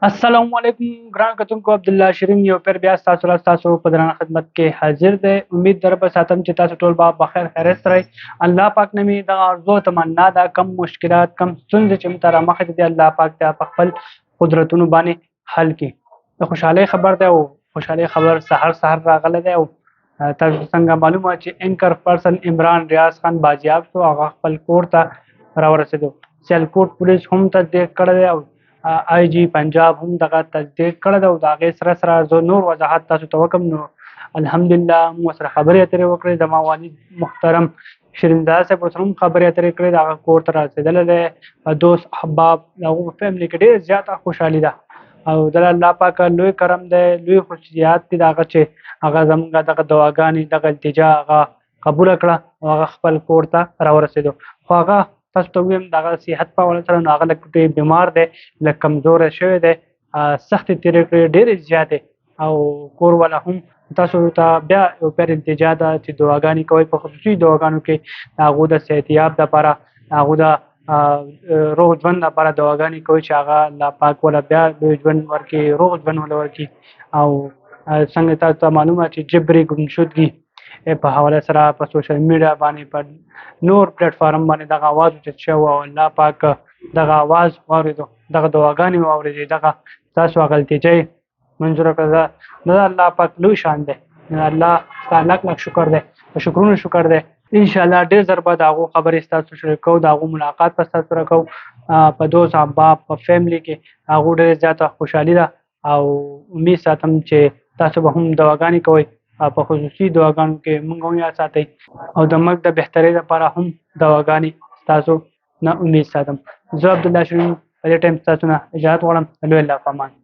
السلام علیکم ګران کتونکو عبدالله شیرین یو پیر بیا ستاسو را ستاسو په درنه خدمت کې حاضر دی. امید در به ساتم چې تاسو ټول به بخیر خیریت سره الله پاک نه مې دغه ارزو تمنا ده کم مشکلات کم ستونزې چې موږ ته رامخې دي الله پاک ته په خپل قدرتونو باندې حل کړي. د خوشحالۍ خبر دی او خوشحالۍ خبر سحر راغلی دی او تاسو څنګه معلومه چې انکر پرسن عمران ریاض خان بازیاب شو هغه خپل کور ته راورسېدو. سیالکوټ پولیس هم تصدیق کړی دی او آی جی پنجاب هم دغه تصدیق کړی دی او د هغې سره زه نور وضاحت تاسو ته وکړم. نو الحمدلله موږ سره خبرې اترې وکړې. زما والد محترم شیرین زاده صاحب ورسره هم خبرې اترې کړې. د هغه کور ته رسېدلی دی. دوست احباب د هغو په فیملي کې ډېر زیاته خوشحالي ده او د الله پاک لوی کرم دی لوی خصوصیات دي د هغه چې هغه زموږ دغه دعاګانې دغه التجا هغه قبوله کړه او هغه خپل کور ته راورسېدو. خو هغه تاسو ته ووایم د هغه صحت په حواله سره نو هغه لږ بیمار دی لږ کمزوری شوی دی سختې تېرې کړې ډېرې زیاتې او کور والا هم تاسو ته بیا یو پیر التجا ده چې دعاګانې کوئ په خصوصي دعاګانو کې د هغو د صحتیاب دپاره د هغو د روغ ژوند لپاره دعاګانې کوي چې هغه الله پاک وله بیا لوی ژوند ورکړي روغ ژوند وله ورکړي. او څنګه تاسو ته معلومه چې جبري ګمشدګي په حواله سره په سوشل میډیا باندې په نور پلیټ فارم باندې دغه आवाज اوچت شو او الله پاک دغه आवाज واورېدو دغه دعاګانې واورېدې دغه تاسو هغه التجا منظوره کړه. دا الله پاک لوی شان دی. الله ستاسو لک شکر دی په شکرونو شکر دی. انشاءالله ډېر ژر به د هغو خبرې ستاسو سره کوو د هغو ملاقات به ستاسو سره کوو په دوست احباب په فیملي کې هغو ډېرې زیاته خوشحالي ده او امید ساتم چې تاسو به هم دعاګانې کوئ په خصوصي دعاګانو کې موږ هم یاد ساتئ او د مرګ د بهترۍ لپاره هم دعاګانې ستاسو نه امید ساتم. زه عبدالله شیرین په دې ټایم ستاسو نه اجازت غواړم. لوی الله په امان.